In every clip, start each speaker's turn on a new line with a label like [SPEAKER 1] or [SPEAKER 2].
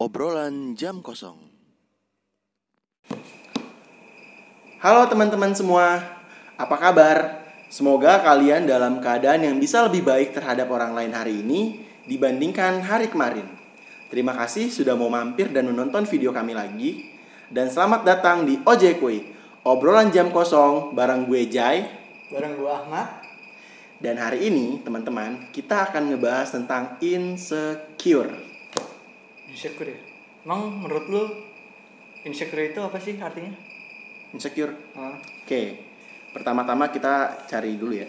[SPEAKER 1] Obrolan jam kosong.
[SPEAKER 2] Halo teman-teman semua, apa kabar? Semoga kalian dalam keadaan yang bisa lebih baik terhadap orang lain hari ini dibandingkan hari kemarin. Terima kasih sudah mau mampir dan menonton video kami lagi. Dan selamat datang di Ojekwe, obrolan jam kosong bareng gue Jai.
[SPEAKER 3] Bareng gue Ahmad.
[SPEAKER 2] Dan hari ini teman-teman, kita akan ngebahas tentang insecure.
[SPEAKER 3] Insecure ya? Emang menurut lu insecure itu apa sih artinya?
[SPEAKER 2] Insecure? Oke. Pertama-tama kita cari dulu ya.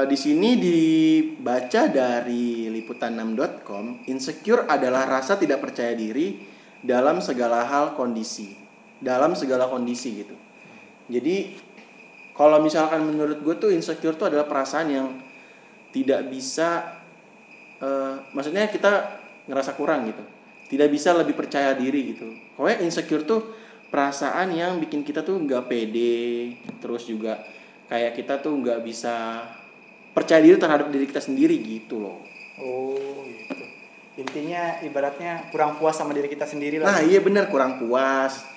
[SPEAKER 2] Di sini dibaca dari liputan6.com, insecure adalah rasa tidak percaya diri dalam segala hal kondisi. Dalam segala kondisi gitu. Jadi kalau misalkan menurut gue tuh insecure tuh adalah perasaan yang tidak bisa maksudnya kita ngerasa kurang gitu. Tidak bisa lebih percaya diri gitu. Pokoknya insecure tuh perasaan yang bikin kita tuh nggak pede, terus juga kayak kita tuh nggak bisa percaya diri terhadap diri kita sendiri gitu loh.
[SPEAKER 3] Oh gitu. Intinya ibaratnya kurang puas sama diri kita sendiri lah.
[SPEAKER 2] Nah iya benar, kurang puas.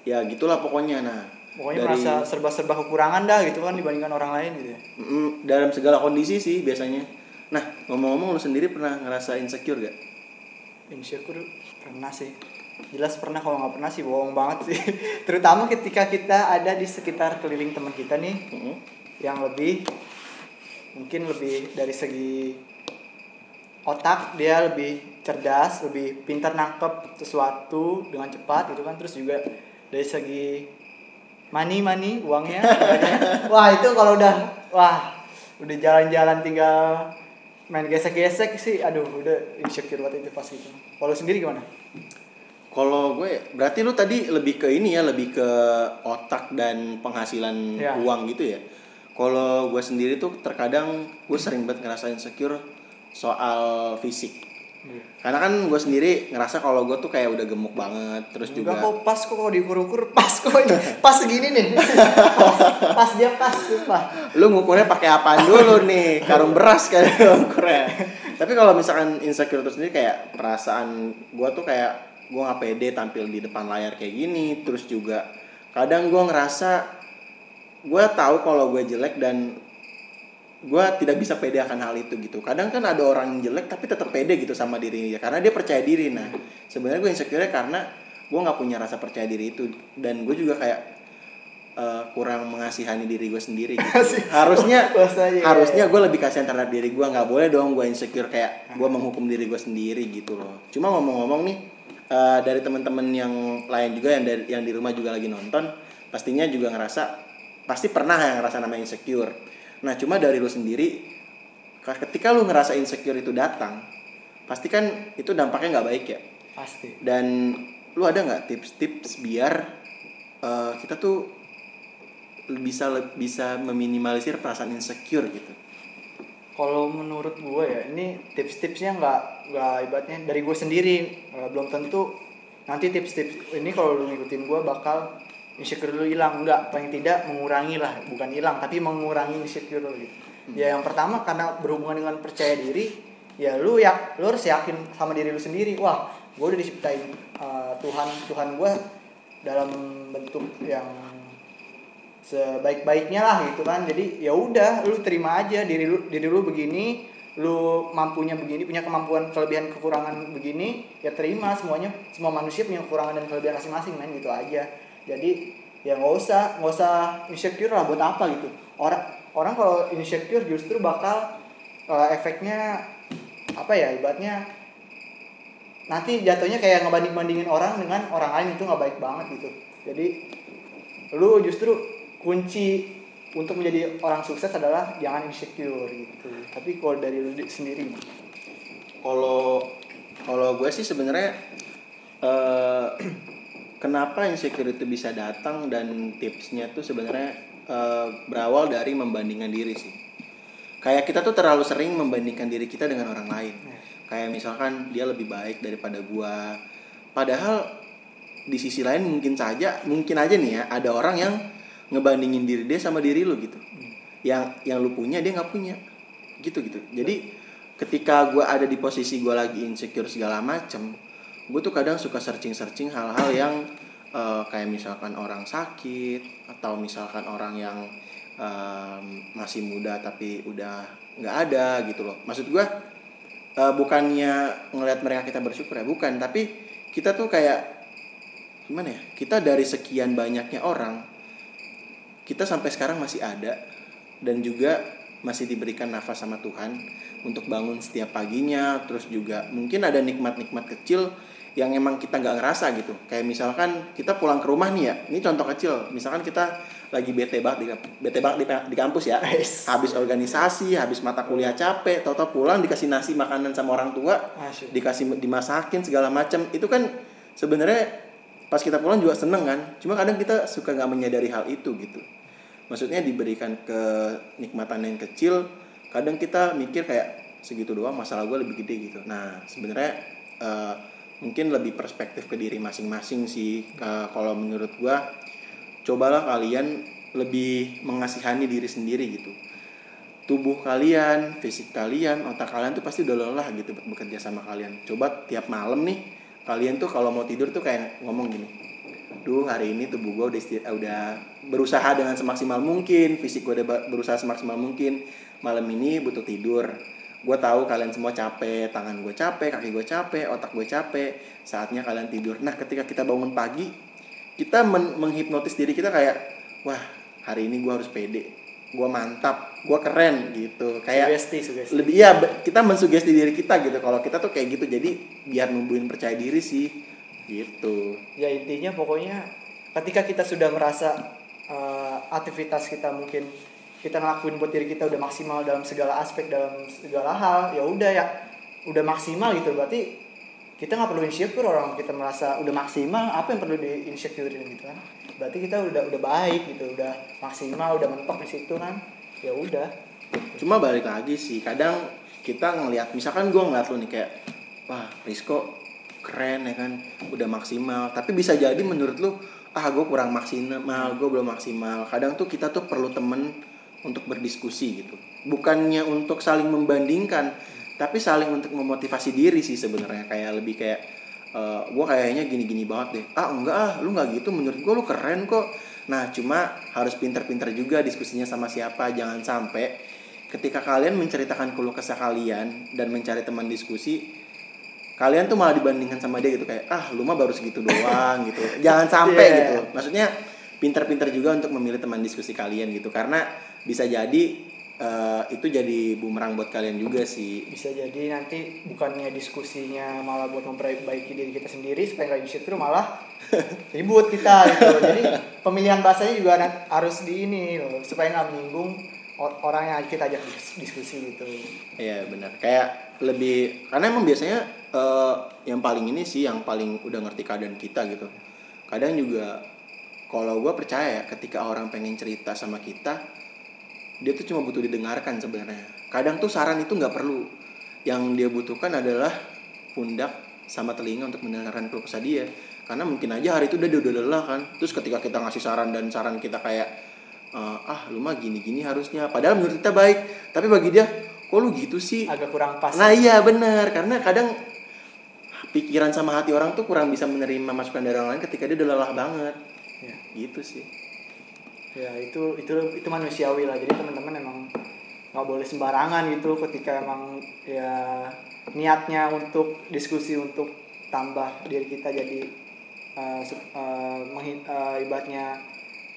[SPEAKER 2] Ya gitulah pokoknya. Nah
[SPEAKER 3] pokoknya merasa serba-serba kekurangan dah gitu kan dibandingkan orang lain gitu ya.
[SPEAKER 2] Dalam segala kondisi sih biasanya. Nah ngomong-ngomong, lu sendiri pernah ngerasa insecure gak?
[SPEAKER 3] Insecure pernah sih. Jelas pernah, kalau nggak pernah sih bohong banget sih. Terutama ketika kita ada di sekitar keliling teman kita nih, yang mungkin lebih dari segi otak dia lebih cerdas, lebih pintar nangkep sesuatu dengan cepat gitu kan. Terus juga dari segi money uangnya. Wah itu kalau udah jalan-jalan tinggal main gesek-gesek sih, aduh udah insecure banget itu pas itu. Kalau sendiri gimana?
[SPEAKER 2] Kalau gue, berarti lu tadi lebih ke ini ya, lebih ke otak dan penghasilan uang gitu ya. Kalau gue sendiri tuh terkadang gue sering banget ngerasa insecure soal fisik. Karena kan gue sendiri ngerasa kalau gue tuh kayak udah gemuk banget, terus juga.
[SPEAKER 3] Enggak kok, pas kok kalau diukur-ukur pas kok ini. Pas segini nih. pas dia pas sumpah.
[SPEAKER 2] Lu ngukurnya pakai apaan dulu nih? Karung beras kan ngukurnya. Tapi kalau misalkan insecure itu sendiri kayak perasaan gue tuh kayak gue nggak pede tampil di depan layar kayak gini. Terus juga kadang gue ngerasa gue tahu kalau gue jelek dan gue tidak bisa pede akan hal itu gitu. Kadang kan ada orang yang jelek tapi tetap pede gitu sama dirinya karena dia percaya diri. Nah sebenarnya gue insecure karena gue nggak punya rasa percaya diri itu, dan gue juga kayak kurang mengasihani diri gue sendiri gitu. harusnya gue lebih kasihan terhadap diri gue. Nggak boleh dong gue insecure kayak gue menghukum diri gue sendiri gitu loh. Cuma ngomong-ngomong nih, dari teman-teman yang lain juga yang di rumah juga lagi nonton, pastinya juga pasti pernah yang ngerasa namanya insecure. Nah cuma dari lu sendiri, ketika lu ngerasa insecure itu datang, pasti kan itu dampaknya nggak baik ya.
[SPEAKER 3] Pasti.
[SPEAKER 2] Dan lu ada nggak tips-tips biar kita tuh bisa meminimalisir perasaan insecure gitu?
[SPEAKER 3] Kalau menurut gue ya, ini tips-tipsnya nggak ibaratnya dari gue sendiri, belum tentu nanti tips-tips ini kalau lu ngikutin gue bakal insecure lu hilang. Enggak, paling tidak mengurangi lah, bukan hilang tapi mengurangi insecure lu gitu. Ya yang pertama karena berhubungan dengan percaya diri, ya lu harus yakin sama diri lu sendiri. Wah, gue udah diciptain Tuhan gue dalam bentuk yang sebaik-baiknya lah gitu kan. Jadi ya udah lu terima aja diri lu begini, lu mampunya begini, punya kemampuan, kelebihan, kekurangan begini, ya terima semuanya. Semua manusia punya kekurangan dan kelebihan masing-masing, man, gitu aja. Jadi ya nggak usah insecure lah, buat apa gitu. Orang kalau insecure justru bakal efeknya apa ya, ibaratnya nanti jatuhnya kayak ngebanding-bandingin orang dengan orang lain, itu nggak baik banget gitu. Jadi lu justru kunci untuk menjadi orang sukses adalah jangan insecure gitu. Tapi kalau dari lu sendiri,
[SPEAKER 2] kalau gue sih sebenarnya kenapa insecure itu bisa datang, dan tipsnya tuh sebenarnya berawal dari membandingkan diri sih. Kayak kita tuh terlalu sering membandingkan diri kita dengan orang lain. Kayak misalkan dia lebih baik daripada gua. Padahal di sisi lain mungkin aja nih ya, ada orang yang ngebandingin diri dia sama diri lu gitu. Yang lu punya dia nggak punya. Gitu. Jadi ketika gue ada di posisi gue lagi insecure segala macem, gue tuh kadang suka searching hal-hal yang kayak misalkan orang sakit atau misalkan orang yang masih muda tapi udah nggak ada gitu loh. Maksud gue bukannya ngelihat mereka kita bersyukur ya, bukan, tapi kita tuh kayak gimana ya, kita dari sekian banyaknya orang kita sampai sekarang masih ada dan juga masih diberikan nafas sama Tuhan untuk bangun setiap paginya. Terus juga mungkin ada nikmat-nikmat kecil yang emang kita nggak ngerasa gitu. Kayak misalkan kita pulang ke rumah nih ya, ini contoh kecil. Misalkan kita lagi bete banget di kampus ya, habis organisasi, habis mata kuliah capek, tahu-tahu pulang dikasih nasi makanan sama orang tua, dikasih dimasakin segala macam. Itu kan sebenarnya pas kita pulang juga seneng kan. Cuma kadang kita suka nggak menyadari hal itu gitu. Maksudnya diberikan kenikmatan yang kecil, kadang kita mikir kayak segitu doang, masalah gue lebih gede gitu. Nah sebenarnya mungkin lebih perspektif ke diri masing-masing sih. Kalau menurut gue, cobalah kalian lebih mengasihani diri sendiri gitu. Tubuh kalian, fisik kalian, otak kalian tuh pasti udah lelah gitu bekerja sama kalian. Coba tiap malam nih, kalian tuh kalau mau tidur tuh kayak ngomong gini, duh hari ini tubuh gue udah berusaha dengan semaksimal mungkin, fisik gue udah berusaha semaksimal mungkin, malam ini butuh tidur. Gue tahu kalian semua capek, tangan gue capek, kaki gue capek, otak gue capek, saatnya kalian tidur. Nah ketika kita bangun pagi, kita menghipnotis diri kita kayak, wah hari ini gue harus pede, gue mantap, gue keren gitu. Kayak
[SPEAKER 3] sugesti.
[SPEAKER 2] Lebih ya, kita mensugesti diri kita gitu. Kalau kita tuh kayak gitu, jadi biar numbuhin percaya diri sih gitu.
[SPEAKER 3] Ya intinya pokoknya ketika kita sudah merasa aktivitas kita mungkin kita ngelakuin buat diri kita udah maksimal dalam segala aspek, dalam segala hal, ya udah ya udah maksimal gitu. Berarti kita nggak perlu insecure. Orang kita merasa udah maksimal, apa yang perlu di insecurein gitu kan? Berarti kita udah baik gitu, udah maksimal, udah mentok di situ kan? Ya udah.
[SPEAKER 2] Cuma balik lagi sih, kadang kita ngelihat, misalkan gue ngeliat lu nih kayak, wah Rizko keren ya kan, udah maksimal. Tapi bisa jadi menurut lu, gue kurang maksimal, gue belum maksimal. Kadang tuh kita tuh perlu temen untuk berdiskusi gitu. Bukannya untuk saling membandingkan, tapi saling untuk memotivasi diri sih sebenarnya. Kayak lebih kayak gue kayaknya gini-gini banget deh. Enggak lu nggak gitu, menurut gue lu keren kok. Nah cuma harus pinter-pinter juga diskusinya sama siapa. Jangan sampai ketika kalian menceritakan keluh kesah kalian dan mencari teman diskusi, kalian tuh malah dibandingkan sama dia gitu. Kayak lu mah baru segitu doang gitu. Jangan sampai gitu. Maksudnya pinter-pinter juga untuk memilih teman diskusi kalian gitu. Karena bisa jadi itu jadi bumerang buat kalian juga sih.
[SPEAKER 3] Bisa jadi nanti bukannya diskusinya malah buat memperbaiki diri kita sendiri supaya nggak insecure, malah ribut kita gitu. Jadi pemilihan bahasanya juga harus di ini loh, supaya nggak menyinggung orang yang kita ajak diskusi gitu.
[SPEAKER 2] Iya benar. Kayak lebih, karena emang biasanya yang paling ini sih, yang paling udah ngerti keadaan kita gitu. Kadang juga kalau gue percaya ya, ketika orang pengen cerita sama kita, dia tuh cuma butuh didengarkan sebenarnya. Kadang tuh saran itu nggak perlu. Yang dia butuhkan adalah pundak sama telinga untuk mendengarkan keluh kesah dia. Karena mungkin aja hari itu dia udah lelah kan. Terus ketika kita ngasih saran dan saran kita kayak, lu mah gini-gini harusnya. Padahal menurut kita baik, tapi bagi dia, kok lu gitu sih?
[SPEAKER 3] Agak kurang pas.
[SPEAKER 2] Nah iya benar. Karena kadang pikiran sama hati orang tuh kurang bisa menerima masukan dari orang lain ketika dia udah lelah banget. Ya, gitu sih.
[SPEAKER 3] Ya itu manusiawi lah. Jadi teman-teman emang nggak boleh sembarangan gitu ketika emang ya niatnya untuk diskusi untuk tambah diri kita jadi ibaratnya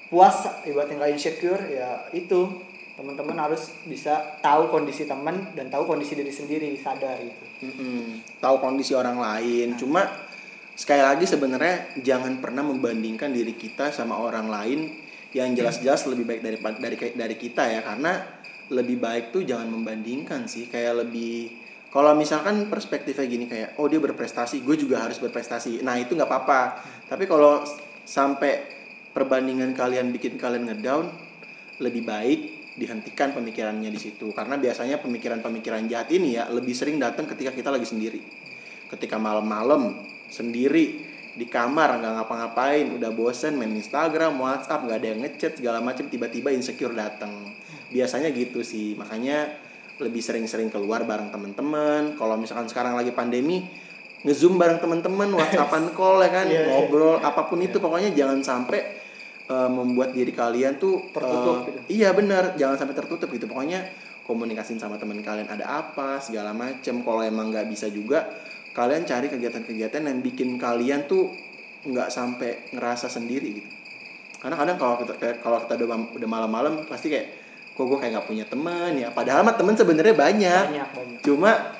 [SPEAKER 3] puas, ibaratnya nggak insecure. Ya itu teman-teman harus bisa tahu kondisi teman dan tahu kondisi diri sendiri, sadar gitu.
[SPEAKER 2] Tahu kondisi orang lain. Cuma sekali lagi sebenarnya jangan pernah membandingkan diri kita sama orang lain yang jelas-jelas lebih baik dari kita ya. Karena lebih baik tuh jangan membandingkan sih. Kayak lebih, kalau misalkan perspektifnya gini kayak, dia berprestasi, gue juga harus berprestasi. Nah itu nggak apa-apa. Tapi kalau sampai perbandingan kalian bikin kalian ngedown, lebih baik dihentikan pemikirannya di situ. Karena biasanya pemikiran-pemikiran jahat ini ya lebih sering datang ketika kita lagi sendiri. Ketika malam-malam sendiri di kamar nggak ngapa-ngapain, udah bosen main Instagram, WhatsApp, nggak ada yang ngechat segala macam, tiba-tiba insecure datang. Biasanya gitu sih. Makanya lebih sering-sering keluar bareng teman-teman. Kalau misalkan sekarang lagi pandemi, nge-zoom bareng teman-teman, WhatsAppan call ya kan,
[SPEAKER 3] Iya.
[SPEAKER 2] ngobrol apapun itu, pokoknya jangan sampai membuat diri kalian tuh
[SPEAKER 3] Tertutup gitu.
[SPEAKER 2] Iya benar, jangan sampai tertutup gitu. Pokoknya komunikasiin sama teman kalian ada apa segala macem. Kalau emang nggak bisa juga, kalian cari kegiatan-kegiatan yang bikin kalian tuh nggak sampai ngerasa sendiri gitu. Karena kadang kalau kita udah malam-malam pasti kayak, kok gue kayak nggak punya teman ya. Padahal mah teman sebenarnya banyak. Cuma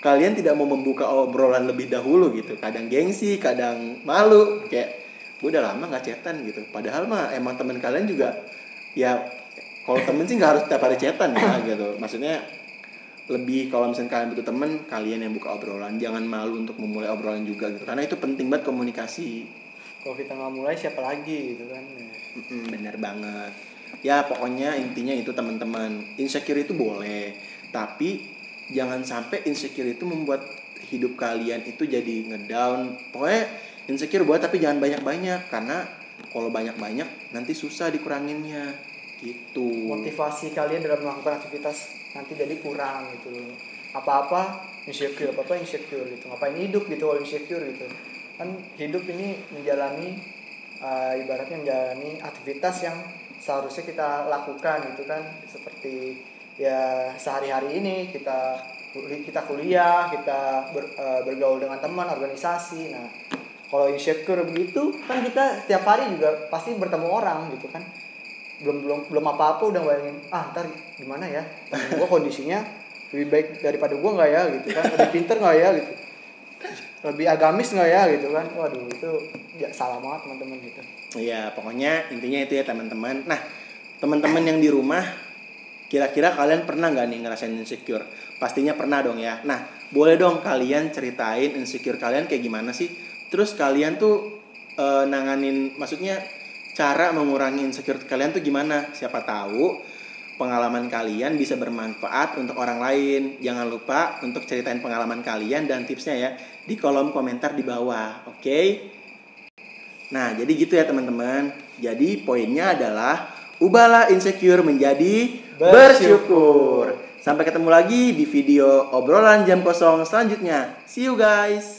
[SPEAKER 2] kalian tidak mau membuka obrolan lebih dahulu gitu. Kadang gengsi, kadang malu, kayak gue udah lama nggak chatan gitu. Padahal mah emang teman kalian juga ya, kalau temen sih nggak harus tiap hari chatan ya gitu. Maksudnya lebih kalau misalnya kalian butuh temen, kalian yang buka obrolan. Jangan malu untuk memulai obrolan juga gitu. Karena itu penting banget komunikasi.
[SPEAKER 3] Kalau kita nggak mulai siapa lagi gitu kan.
[SPEAKER 2] Bener banget. Ya pokoknya intinya itu teman-teman. Insecure itu boleh, tapi jangan sampai insecure itu membuat hidup kalian itu jadi ngedown. Pokoknya insecure boleh, tapi jangan banyak-banyak. Karena kalau banyak-banyak nanti susah dikuranginnya gitu.
[SPEAKER 3] Motivasi kalian dalam melakukan aktivitas nanti jadi kurang gitu. Apa-apa insecure gitu. Ngapain hidup gitu kalau insecure gitu. Kan hidup ini menjalani ibaratnya menjalani aktivitas yang seharusnya kita lakukan gitu kan. Seperti ya sehari-hari ini kita kuliah, kita bergaul dengan teman, organisasi. Nah, kalau insecure begitu kan kita setiap hari juga pasti bertemu orang gitu kan. Belum apa-apa udah bayangin, ntar gimana ya, gue kondisinya lebih baik daripada gue nggak ya gitu kan, lebih pinter nggak ya gitu, lebih agamis nggak ya gitu kan. Waduh, itu ya salah banget teman-teman gitu.
[SPEAKER 2] Iya, pokoknya intinya itu ya teman-teman. Nah, teman-teman yang di rumah, kira-kira kalian pernah nggak nih ngerasain insecure? Pastinya pernah dong ya. Nah, boleh dong kalian ceritain insecure kalian kayak gimana sih? Terus kalian tuh nanganin, maksudnya cara mengurangi insecure kalian tuh gimana? Siapa tahu pengalaman kalian bisa bermanfaat untuk orang lain. Jangan lupa untuk ceritain pengalaman kalian dan tipsnya ya di kolom komentar di bawah. Oke? Nah, jadi gitu ya teman-teman. Jadi poinnya adalah ubahlah insecure menjadi bersyukur. Sampai ketemu lagi di video obrolan jam kosong selanjutnya. See you guys.